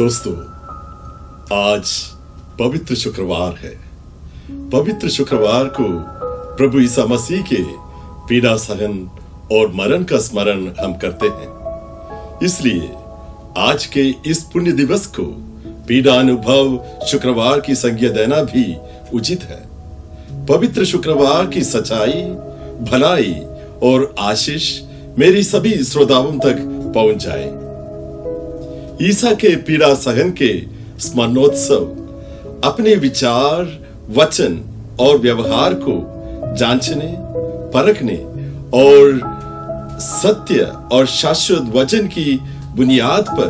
दोस्तों, आज पवित्र शुक्रवार है। पवित्र शुक्रवार को प्रभु ईसा मसीह के पीड़ा सहन और मरण का स्मरण हम करते हैं। इसलिए आज के इस पुण्य दिवस को पीड़ा अनुभव शुक्रवार की संज्ञा देना भी उचित है। पवित्र शुक्रवार की सच्चाई, भलाई और आशीष मेरी सभी श्रोताओं तक पहुंच जाए। ईसा के पीड़ा सहन के स्मरणोत्सव अपने विचार, वचन और व्यवहार को जांचने, परखने और सत्य और शाश्वत वचन की बुनियाद पर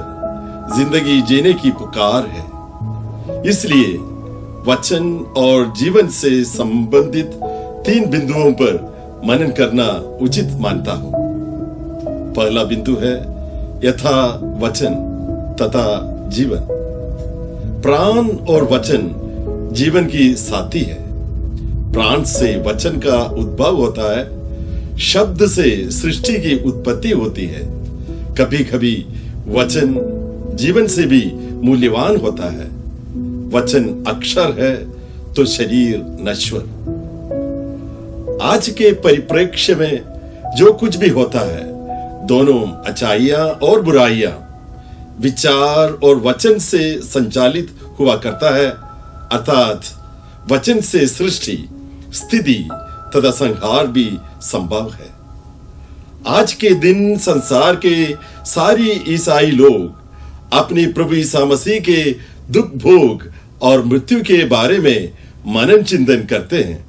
जिंदगी जीने की पुकार है। इसलिए वचन और जीवन से संबंधित 3 बिंदुओं पर मनन करना उचित मानता हूं। पहला बिंदु है यथा वचन तथा जीवन। प्राण और वचन जीवन की साथी है। प्राण से वचन का उद्भव होता है। शब्द से सृष्टि की उत्पत्ति होती है। कभी कभी वचन जीवन से भी मूल्यवान होता है। वचन अक्षर है तो शरीर नश्वर। आज के परिप्रेक्ष्य में जो कुछ भी होता है, दोनों अच्छाइयां और बुराइयां विचार और वचन से संचालित हुआ करता है। अर्थात वचन से सृष्टि, स्थिति तथा संहार भी संभव है। आज के दिन संसार के सारी ईसाई लोग अपने प्रभु ईसा मसीह के दुख भोग और मृत्यु के बारे में मनन चिंतन करते हैं।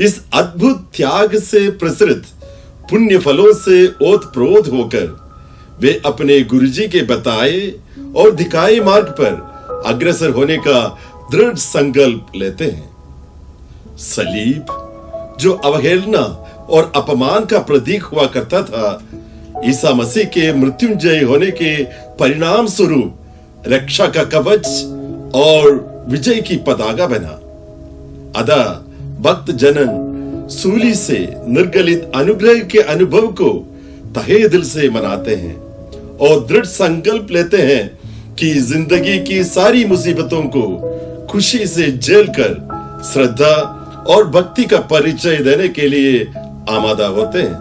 इस अद्भुत त्याग से प्रसृत पुण्य फलों से ओतप्रोत होकर वे अपने गुरुजी के बताए और दिखाए मार्ग पर अग्रसर होने का दृढ़ संकल्प लेते हैं। सलीब, जो अवहेलना और अपमान का प्रतीक हुआ करता था, ईसा मसीह के मृत्युंजय होने के परिणाम स्वरूप रक्षा का कवच और विजय की पताका बना। अतः भक्त जनन सूली से निर्गलित अनुग्रह के अनुभव को तहे दिल से मनाते हैं और दृढ़ संकल्प लेते हैं कि जिंदगी की सारी मुसीबतों को खुशी से झेल कर श्रद्धा और भक्ति का परिचय देने के लिए आमादा होते हैं।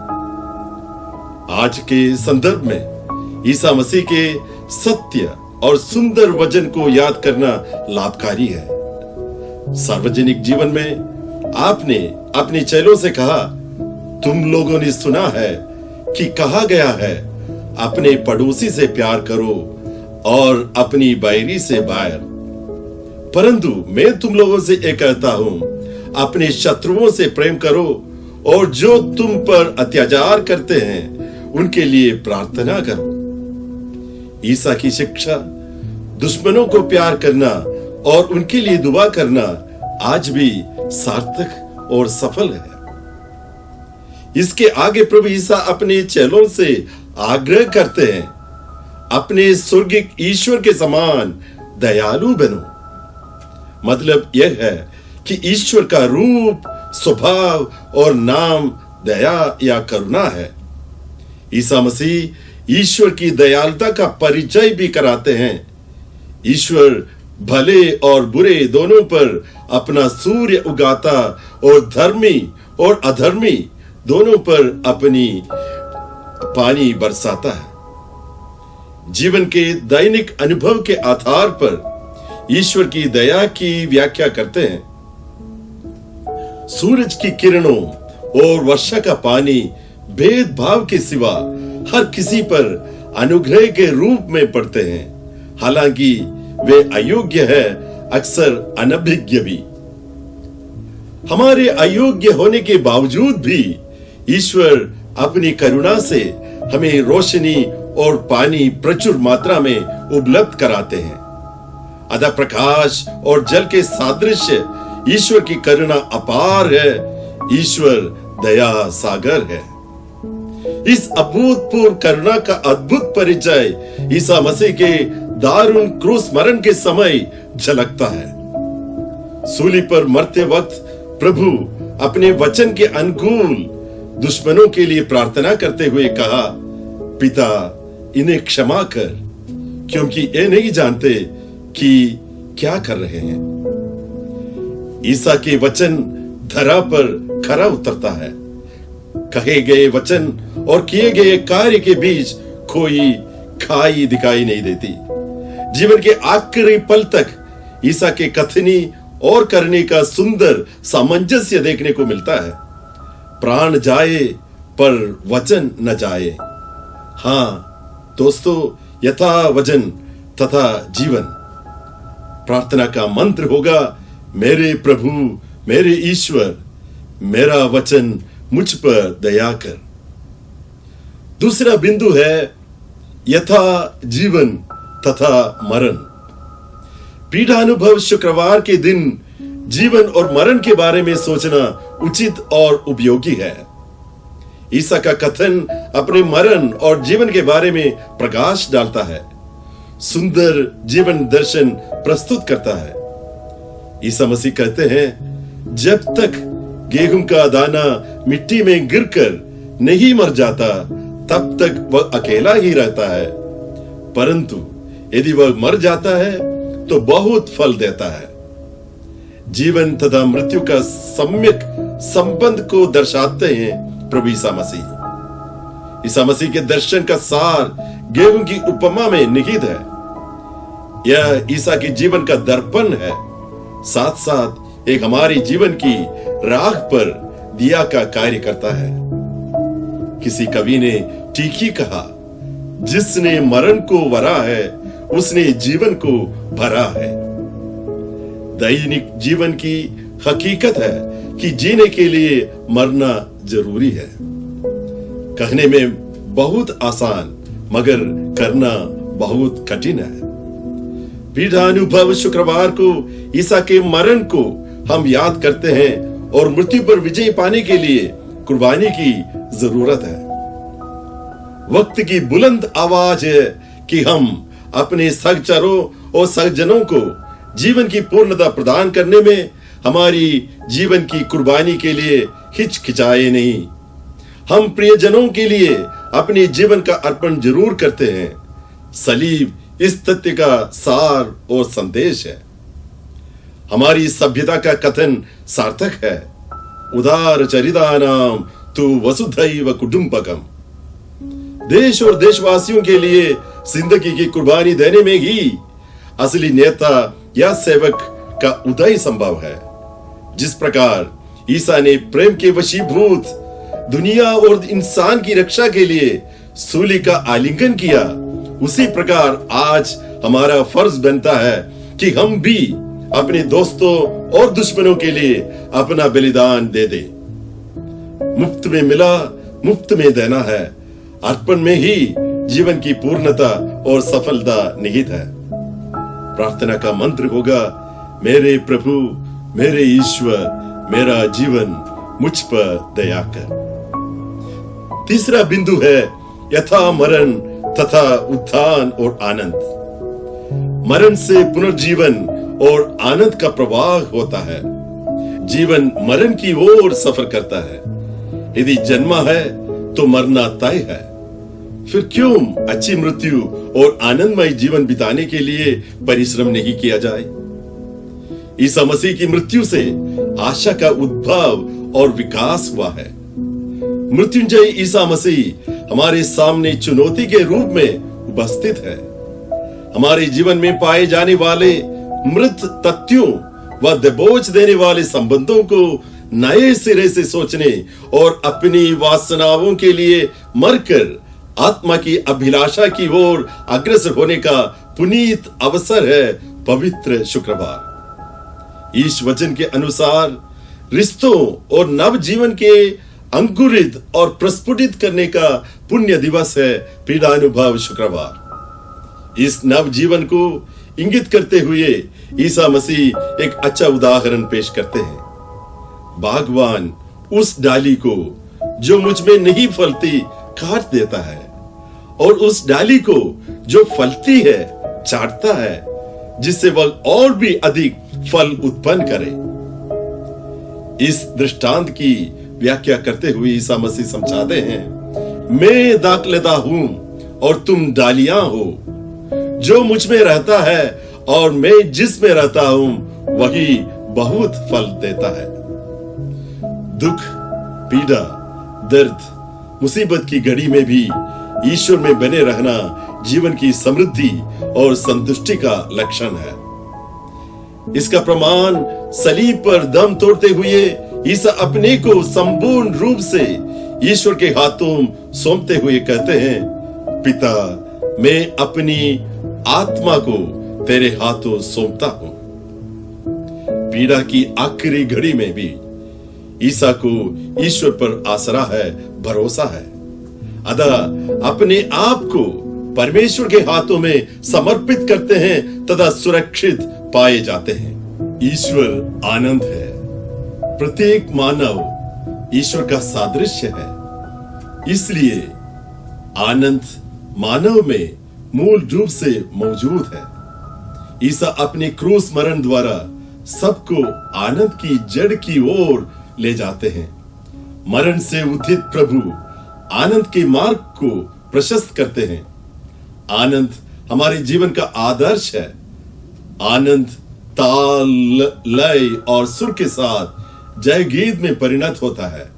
आज के संदर्भ में ईसा मसीह के सत्य और सुंदर वचन को याद करना लाभकारी है। सार्वजनिक जीवन में आपने अपने चेलों से कहा, तुम लोगों ने सुना है कि कहा गया है, अपने पड़ोसी से प्यार करो और अपनी बैरी से बैर। परंतु मैं तुम लोगों से एक कहता हूं, अपने शत्रुओं से प्रेम करो और जो तुम पर अत्याचार करते हैं उनके लिए प्रार्थना करो। ईसा की शिक्षा, दुश्मनों को प्यार करना और उनके लिए दुआ करना आज भी सार्थक और सफल है। इसके आगे प्रभु ईसा अपने चेलों से आग्रह करते हैं, अपने स्वर्गिक ईश्वर के समान दयालु बनो। मतलब यह है कि ईश्वर का रूप, स्वभाव और नाम दया या करुणा है। ईसा मसीह ईश्वर की दयालुता का परिचय भी कराते हैं। ईश्वर भले और बुरे दोनों पर अपना सूर्य उगाता और धर्मी और अधर्मी दोनों पर अपनी पानी बरसाता है। जीवन के दैनिक अनुभव के आधार पर ईश्वर की दया की व्याख्या करते हैं। सूरज की किरणों और वर्षा का पानी भेदभाव के सिवा हर किसी पर अनुग्रह के रूप में पड़ते हैं। हालांकि वे अयोग्य है, अक्सर अनभिज्ञ भी। हमारे अयोग्य होने के बावजूद भी ईश्वर अपनी करुणा से हमें रोशनी और पानी प्रचुर मात्रा में उपलब्ध कराते हैं। अतः प्रकाश और जल के सादृश्य ईश्वर की करुणा अपार है। ईश्वर दया सागर है। इस अभूतपूर्व करुणा का अद्भुत परिचय ईसा मसीह के दारुण क्रूस मरण के समय झलकता है। सूली पर मरते वक्त प्रभु अपने वचन के अनुकूल दुश्मनों के लिए प्रार्थना करते हुए कहा, पिता इन्हें क्षमा कर, क्योंकि ये नहीं जानते कि क्या कर रहे हैं। ईसा के वचन धरा पर खरा उतरता है। कहे गए वचन और किए गए कार्य के बीच कोई खाई दिखाई नहीं देती। जीवन के आखिरी पल तक ईसा के कथनी और करने का सुंदर सामंजस्य देखने को मिलता है। प्राण जाए पर वचन न जाए। हाँ दोस्तों, यथा वचन तथा जीवन। प्रार्थना का मंत्र होगा, मेरे प्रभु मेरे ईश्वर, मेरा वचन मुझ पर दया कर। दूसरा बिंदु है यथा जीवन तथा मरण। पीढ़ानुभव शुक्रवार के दिन जीवन और मरण के बारे में सोचना उचित और उपयोगी है। ईसा का कथन अपने मरण और जीवन के बारे में प्रकाश डालता है, सुंदर जीवन दर्शन प्रस्तुत करता है। ईसा मसीह कहते हैं, जब तक गेहूं का दाना मिट्टी में गिरकर नहीं मर जाता तब तक वह अकेला ही रहता है, परंतु यदि वह मर जाता है तो बहुत फल देता है। जीवन तथा मृत्यु का सम्यक संबंध को दर्शाते हैं प्रभु ईसा मसीह। ईसा मसीह के दर्शन का सार गेहूं की उपमा में निहित है। यह ईसा के जीवन का दर्पण है, साथ साथ एक हमारी जीवन की राह पर दिया का कार्य करता है। किसी कवि ने ठीक ही कहा, जिसने मरण को वरा है उसने जीवन को भरा है। दैनिक जीवन की हकीकत है कि जीने के लिए मरना जरूरी है। कहने में बहुत आसान मगर करना बहुत कठिन है। पीढ़ानुभव शुक्रवार को ईसा के मरण को हम याद करते हैं और मृत्यु पर विजय पाने के लिए कुर्बानी की जरूरत है। वक्त की बुलंद आवाज है कि हम अपने सहचरों और सहजनों को जीवन की पूर्णता प्रदान करने में हमारी जीवन की कुर्बानी के लिए हिचकिचाए नहीं। हम प्रियजनों के लिए अपने जीवन का अर्पण जरूर करते हैं। सलीब इस तथ्य का सार और संदेश है। हमारी सभ्यता का कथन सार्थक है, उदार चरितानाम तु वसुधैव कुटुंबकम। देश और देशवासियों के लिए जिंदगी की कुर्बानी देने में ही असली नेता या सेवक का उदय संभव है। जिस प्रकार ईसा ने प्रेम के वशीभूत दुनिया और इंसान की रक्षा के लिए सूली का आलिंगन किया, उसी प्रकार आज हमारा फर्ज बनता है कि हम भी अपने दोस्तों और दुश्मनों के लिए अपना बलिदान दे दें। मुफ्त में मिला मुफ्त में देना है। अर्पण में ही जीवन की पूर्णता और सफलता निहित है। प्रार्थना का मंत्र होगा, मेरे प्रभु मेरे ईश्वर, मेरा जीवन मुझ पर दया कर। तीसरा बिंदु है यथा मरण तथा उत्थान और आनंद। मरण से पुनर्जीवन और आनंद का प्रवाह होता है। जीवन मरण की ओर सफर करता है। यदि जन्मा है तो मरना तय है। फिर क्यों अच्छी मृत्यु और आनंदमय जीवन बिताने के लिए परिश्रम नहीं किया जाए। ईसा मसीह की मृत्यु से आशा का उद्भव और विकास हुआ है। मृत्युंजय ईसा मसीह हमारे सामने चुनौती के रूप में उपस्थित है। हमारे जीवन में पाए जाने वाले मृत तथ्यों व दबोच देने वाले संबंधों को नए सिरे से सोचने और अपनी वासनाओं के लिए मरकर आत्मा की अभिलाषा की ओर अग्रसर होने का पुनीत अवसर है पवित्र शुक्रवार। इस वचन के अनुसार रिश्तों और नव जीवन के अंकुरित और प्रस्फुटित करने का पुण्य दिवस है पीढ़ानुभव शुक्रवार। इस नव जीवन को इंगित करते हुए ईसा मसीह एक अच्छा उदाहरण पेश करते हैं। बागवान उस डाली को जो मुझ में नहीं फलती काट देता है और उस डाली को जो फलती है चाटता है, जिससे वह और भी अधिक फल उत्पन्न करे। इस दृष्टांत की व्याख्या करते हुए ईसा मसीह समझाते हैं, मैं दाखलता हूं और तुम डालियां हो। जो मुझ में रहता है और मैं जिसमें रहता हूं वही बहुत फल देता है। दुख, पीड़ा, दर्द, मुसीबत की घड़ी में भी ईश्वर में बने रहना जीवन की समृद्धि और संतुष्टि का लक्षण है। इसका प्रमाण सलीब पर दम तोड़ते हुए ईसा अपने को संपूर्ण रूप से ईश्वर के हाथों सौंपते हुए कहते हैं, पिता, मैं अपनी आत्मा को तेरे हाथों सौंपता हूं। पीड़ा की आखिरी घड़ी में भी ईसा को ईश्वर पर आसरा है, भरोसा है। अतः अपने आप को परमेश्वर के हाथों में समर्पित करते हैं तथा सुरक्षित पाए जाते हैं। ईश्वर आनंद है। प्रत्येक मानव ईश्वर का सादृश्य है। इसलिए आनंद मानव में मूल रूप से मौजूद है। ईसा अपने क्रूस मरण द्वारा सबको आनंद की जड़ की ओर ले जाते हैं। मरण से उद्धित प्रभु आनंद के मार्ग को प्रशस्त करते हैं। आनंद हमारे जीवन का आदर्श है। आनंद ताल, लय और सुर के साथ जय गीत में परिणत होता है।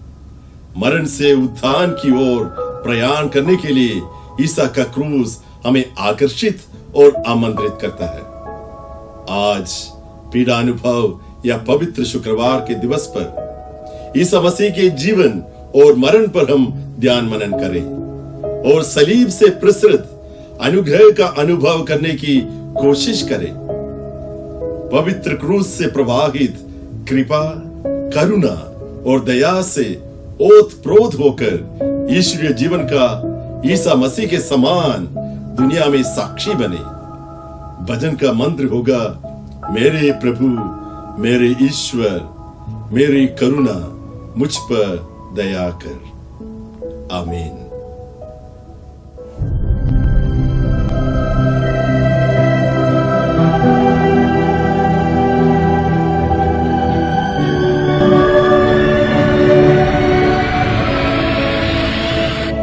मरण से उत्थान की ओर प्रयाण करने के लिए ईसा का क्रूस हमें आकर्षित और आमंत्रित करता है। आज पीड़ा अनुभव या पवित्र शुक्रवार के दिवस पर ईसा मसीह के जीवन और मरण पर हम ध्यान मनन करें और सलीब से प्रसृत अनुग्रह का अनुभव करने की कोशिश करें। पवित्र क्रूस से प्रवाहित कृपा, करुणा और दया से ओतप्रोत होकर ईश्वरीय जीवन का ईसा मसीह के समान दुनिया में साक्षी बने। भजन का मंत्र होगा, मेरे प्रभु, मेरे ईश्वर, मेरी करुणा मुझ पर दया कर। आमीन।